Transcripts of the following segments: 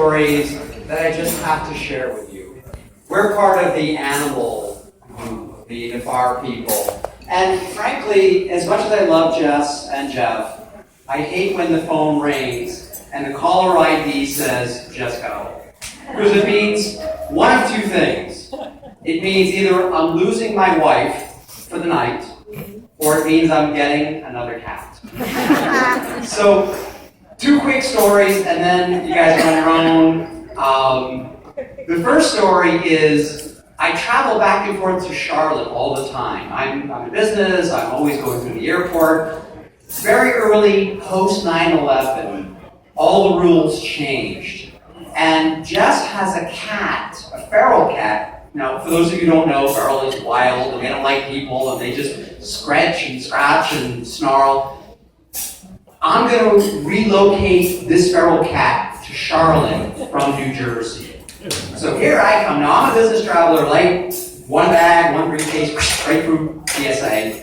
stories that I just have to share with you. We're part of the animal group, the Nafar people. And frankly, as much as I love Jess and Jeff, I hate when the phone rings and the caller ID says, Jess got old. Because it means one of two things. It means either I'm losing my wife for the night, or it means I'm getting another cat. So, two quick stories, and then you guys are on your own. The first story is, I travel back and forth to Charlotte all the time. I'm in business, I'm always going through the airport. Very early, post 9/11, all the rules changed. And Jess has a cat, a feral cat. Now, for those of you who don't know, feral is wild, and they don't like people, and they just scratch and snarl. I'm going to relocate this feral cat to Charlotte from New Jersey. So here I come. Now, I'm a business traveler, like one bag, one briefcase, straight through TSA.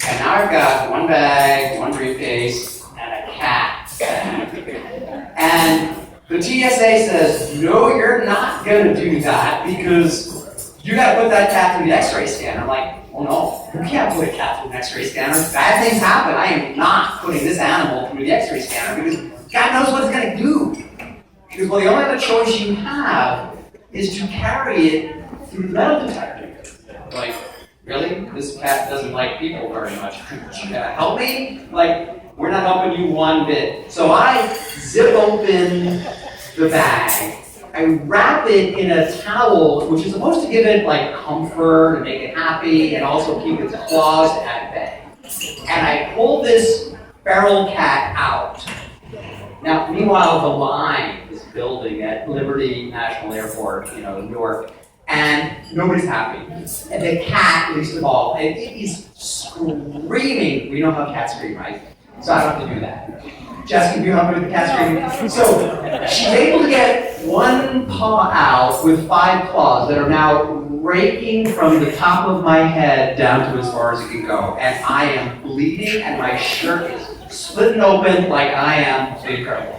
And now I've got one bag, one briefcase, and a cat bag. And the TSA says, no, you're not going to do that because you got to put that cat through the x-ray scanner. I'm like, well, no, you can't put a cat through an x-ray scanner. Bad things happen. I am not putting this animal through the x-ray scanner because God knows what it's going to do. Because, well, the only other choice you have is to carry it through the metal detector. Like, really? This cat doesn't like people very much. Help me? Like, we're not helping you one bit. So I zip open the bag. I wrap it in a towel, which is supposed to give it like comfort and make it happy and also keep its claws at bay. And I pull this feral cat out. Now, meanwhile, the line is building at Liberty National Airport, New York, and nobody's happy. And the cat, least of all, it is screaming. We know how cats scream, right? So I don't have to do that. Jess, can you help me with the cat screaming? So she's able to get one paw out with 5 claws that are now raking from the top of my head down to as far as it can go. And I am bleeding and my shirt is splitting open like I am incredible.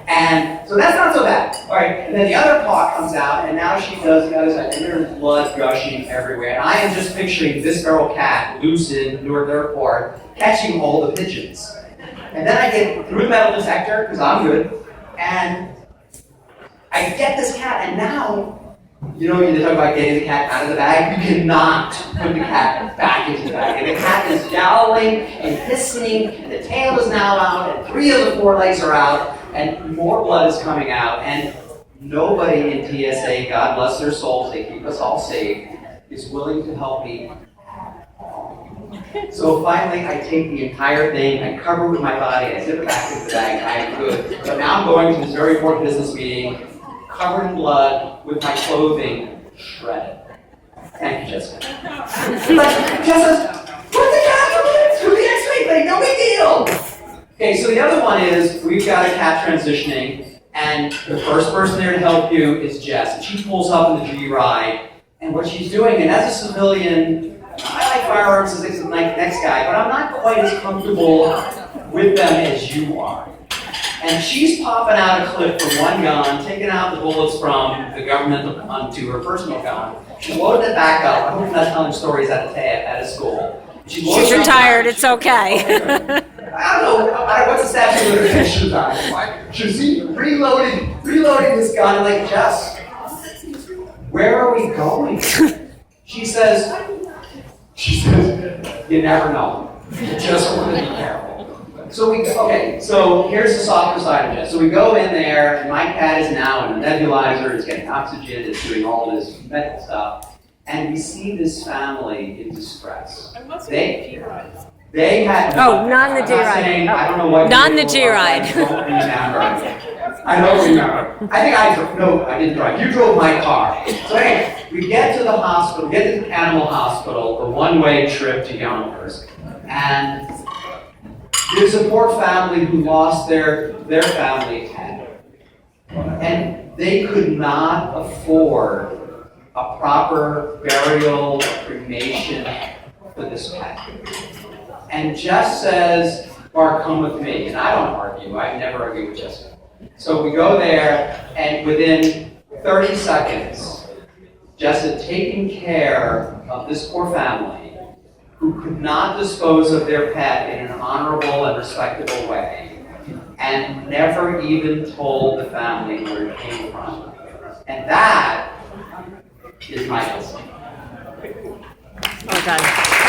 And so that's not so bad. All right, and then the other paw comes out, and now she does the other side, and there's blood gushing everywhere. And I am just picturing this feral cat loose in Newark Airport, catching all the pigeons. And then I get through the metal detector, because I'm good, and I get this cat, and now, you talk about getting the cat out of the bag, you cannot put the cat back into the bag. And the cat is yowling and hissing, and the tail is now out, and 3 of the 4 legs are out, and more blood is coming out, and nobody in TSA, God bless their souls, they keep us all safe, is willing to help me. So finally, I take the entire thing, I cover it with my body, I zip it back into the bag, I am good. But now I'm going to this very important business meeting, covered in blood, with my clothing shredded. Thank you, Jessica. Jessica, put the cat through the x-ray thing, no big deal! Okay, so the other one is, we've got a cat transitioning, and the first person there to help you is Jess. And she pulls up in the G ride, and what she's doing, and as a civilian, I like firearms as the next guy, but I'm not quite as comfortable with them as you are. And she's popping out a clip from one gun, taking out the bullets from the government onto her personal gun. She loaded it back up. I hope I'm not telling stories at a school. She's retired, it's okay. I don't know what's the statute of limitations on it. She's reloading this gun, like, Jess, where are we going? She says, you never know. You just want to be careful. So here's the softer side of it. So we go in there, and my cat is now in a nebulizer, it's getting oxygen, it's doing all this medical stuff. And we see this family in distress. They had not in the G ride. I don't know what. Not in the G ride. I don't remember. I don't remember. I think I didn't drive. You drove my car. So anyway, we get to the hospital, get to the animal hospital, the one-way trip to Yonkers, and there's a poor family who lost their family cat, and they could not afford a proper burial, cremation for this cat. And Jess says, Mark, come with me. And I don't argue. I never argue with Jessica. So we go there, and within 30 seconds, Jess had taken care of this poor family who could not dispose of their pet in an honorable and respectable way, and never even told the family where it came from. And that is my husband. Well done.